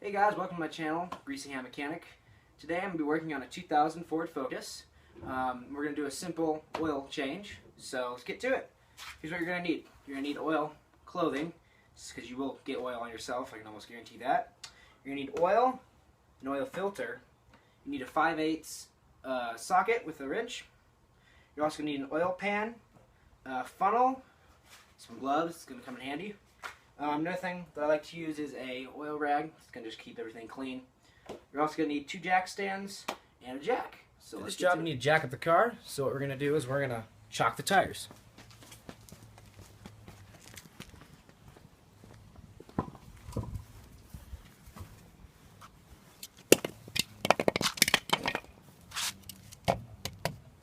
Hey guys, welcome to my channel, Greasy Hand Mechanic. Today I'm going to be working on a 2000 Ford Focus. We're going to do a simple oil change, so let's get to it. Here's what you're going to need. You're going to need oil, clothing, because you will get oil on yourself, I can almost guarantee that. You're going to need oil, an oil filter. You need a 5/8 socket with a wrench. You're also going to need an oil pan, a funnel, some gloves, it's going to come in handy. Another thing that I like to use is a oil rag. It's going to just keep everything clean. You're also going to need 2 jack stands and a jack. So for this job, we need to jack up the car. So what we're going to do is we're going to chock the tires.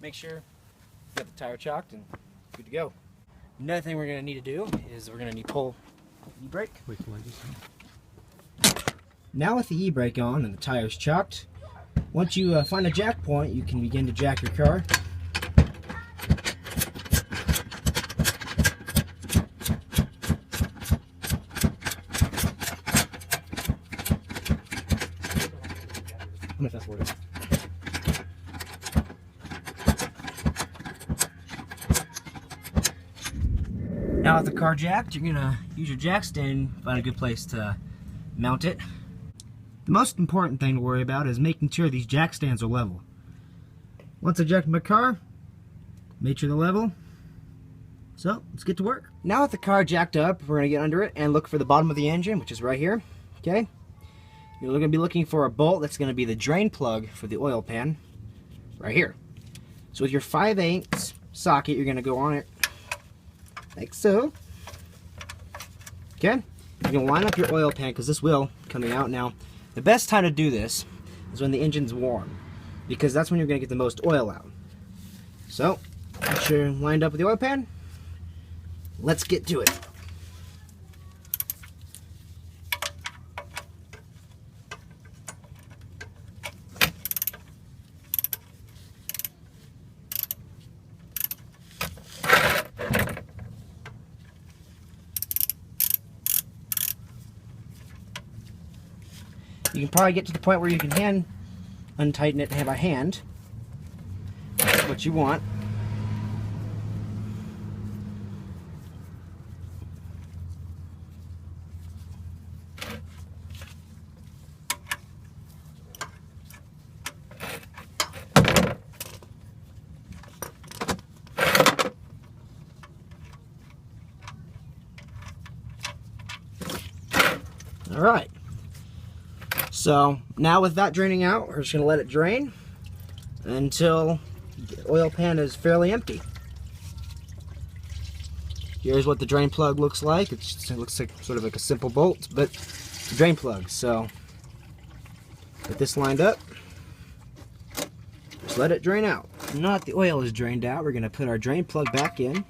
Make sure you get the tire chocked and good to go. Another thing we're going to need to do is we're going to need to pull e-brake. Now with the e-brake on and the tires chocked, once you find a jack point, you can begin to jack your car. I'm gonna fast forward it. Now with the car jacked, you're gonna use your jack stand, find a good place to mount it. The most important thing to worry about is making sure these jack stands are level. Once I jacked my car, made sure they're level. So let's get to work. Now with the car jacked up, we're gonna get under it and look for the bottom of the engine, which is right here. Okay. You're gonna be looking for a bolt that's gonna be the drain plug for the oil pan, right here. So with your 5/8 socket, you're gonna go on it like so. Okay, you're going to line up your oil pan because this will coming out. Now, the best time to do this is when the engine's warm, because that's when you're going to get the most oil out. So, make sure you're lined up with the oil pan. Let's get to it. You can probably get to the point where you can untighten it by hand. That's what you want. All right. So now with that draining out, we're just going to let it drain until the oil pan is fairly empty. Here's what the drain plug looks like. It looks like sort of like a simple bolt, but it's a drain plug. So get this lined up. Just let it drain out. Now that the oil is drained out, we're going to put our drain plug back in.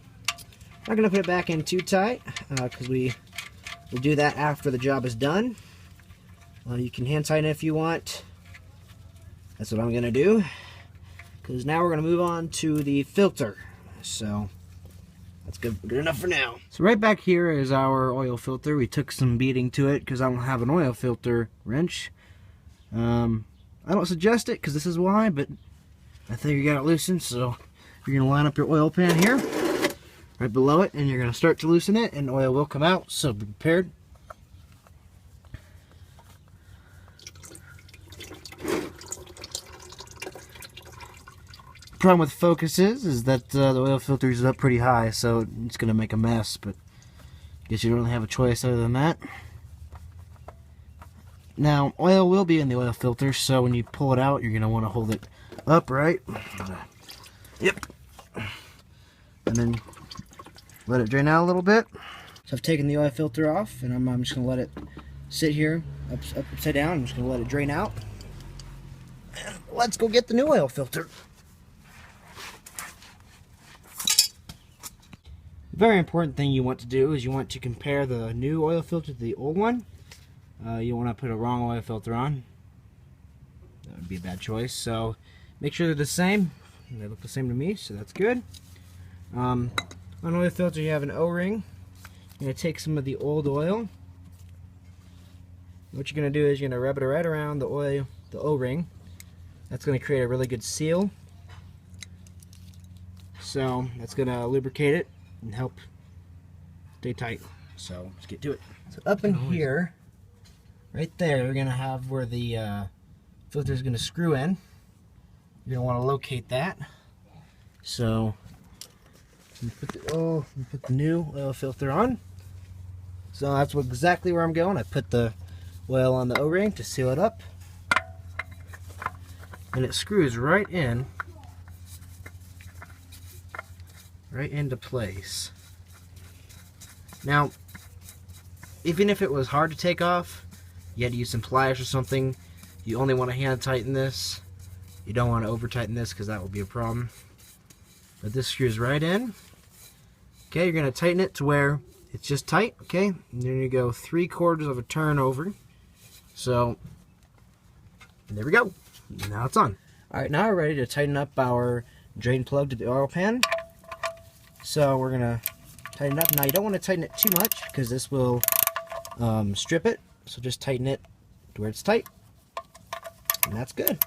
Not going to put it back in too tight because we'll do that after the job is done. You can hand tighten it if you want. That's what I'm going to do. Because now we're going to move on to the filter. So that's good enough for now. So right back here is our oil filter. We took some beating to it because I don't have an oil filter wrench. I don't suggest it because this is why, but I think you got it loosened. So you're going to line up your oil pan here, right below it, and you're going to start to loosen it, and oil will come out. So be prepared. Problem with Focus is that the oil filter is up pretty high, so it's going to make a mess, but I guess you don't really have a choice other than that. Now, oil will be in the oil filter, so when you pull it out, you're going to want to hold it upright. Yep. And then let it drain out a little bit. So I've taken the oil filter off, and I'm just going to let it sit here upside down. I'm just going to let it drain out. And let's go get the new oil filter. Very important thing you want to do is you want to compare the new oil filter to the old one. You want to put a wrong oil filter on. That would be a bad choice. So make sure they're the same. They look the same to me, so that's good. On oil filter, you have an O-ring. You're going to take some of the old oil What you're going to do is you're going to rub it right around the oil, the O-ring. That's going to create a really good seal. So that's going to lubricate it and help stay tight. So let's get to it. So up in here, right there, you're going to have where the filter is going to screw in. You're going to want to locate that. So put the new oil filter on. So that's exactly where I'm going. I put the oil on the O-ring to seal it up, and it screws right into place. Now, even if it was hard to take off, you had to use some pliers or something, you only want to hand tighten this. You don't want to over tighten this because that will be a problem. But this screws right in. Okay, you're going to tighten it to where it's just tight, okay? And then you go 3/4 of a turn over. So, there we go. Now it's on. Alright, now we're ready to tighten up our drain plug to the oil pan. So we're going to tighten it up. Now you don't want to tighten it too much because this will strip it. So just tighten it to where it's tight. And that's good.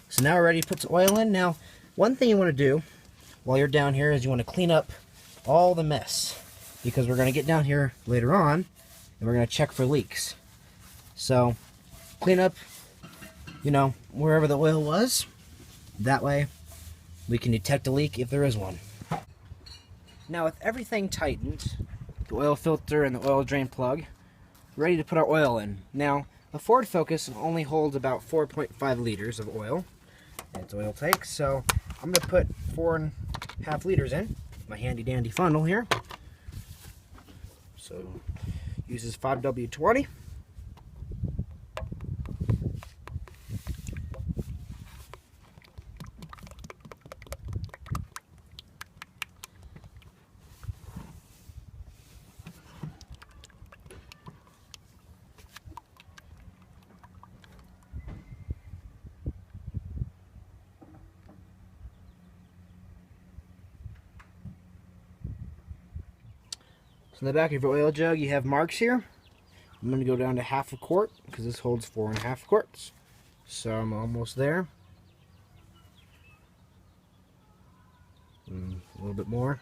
So now we're ready to put some oil in. Now, one thing you want to do while you're down here is you want to clean up all the mess, because we're going to get down here later on and we're going to check for leaks. So clean up, you know, wherever the oil was. That way we can detect a leak if there is one. Now with everything tightened, the oil filter and the oil drain plug, ready to put our oil in. Now the Ford Focus only holds about 4.5 liters of oil in its oil tank, so I'm going to put 4.5 liters in my handy dandy funnel here. So uses 5W20. So in the back of your oil jug, you have marks here. I'm going to go down to 1/2 quart because this holds 4.5 quarts. So I'm almost there. A little bit more.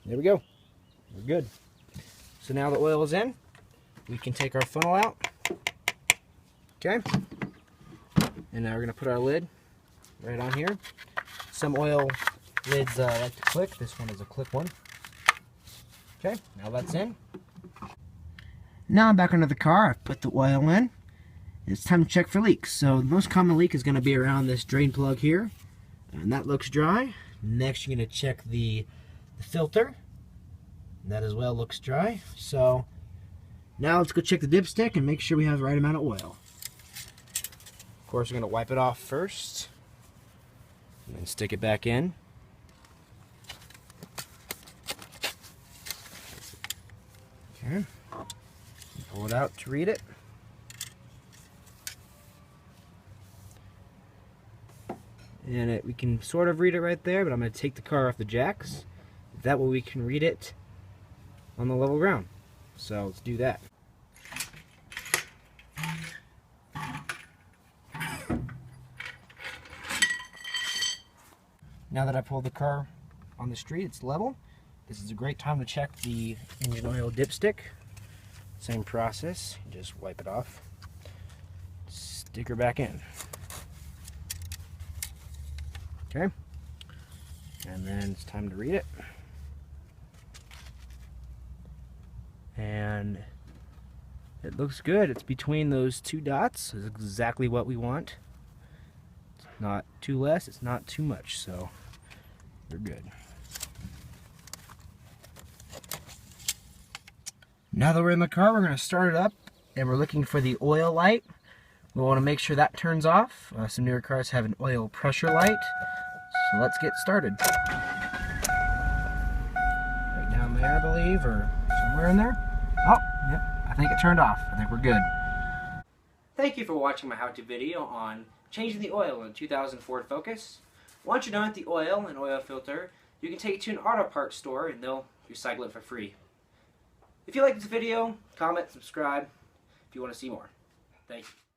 There we go. We're good. So now the oil is in, we can take our funnel out. Okay. And now we're going to put our lid right on here. Some oil lids like to click. This one is a click one. Okay, now that's in. Now I'm back under the car. I've put the oil in. It's time to check for leaks. So the most common leak is going to be around this drain plug here. And that looks dry. Next you're going to check the filter. That as well looks dry. So now let's go check the dipstick and make sure we have the right amount of oil. Of course we're going to wipe it off first. And then stick it back in. Okay. Pull it out to read it. And we can sort of read it right there, but I'm going to take the car off the jacks. That way we can read it on the level ground. So let's do that. Now that I pulled the car on the street, it's level. This is a great time to check the engine oil dipstick. Same process, you just wipe it off, stick her back in. Okay, and then it's time to read it. And it looks good. It's between those two dots. It's exactly what we want. It's not too less, it's not too much, so we're good. Now that we're in the car, we're going to start it up, and we're looking for the oil light. We want to make sure that turns off. Some newer cars have an oil pressure light, so let's get started. Right down there, I believe, or somewhere in there. Oh, yep, I think it turned off. I think we're good. Thank you for watching my how-to video on changing the oil in a 2000 Ford Focus. Once you're done with the oil and oil filter, you can take it to an auto parts store and they'll recycle it for free. If you like this video, comment, subscribe if you want to see more. Thank you.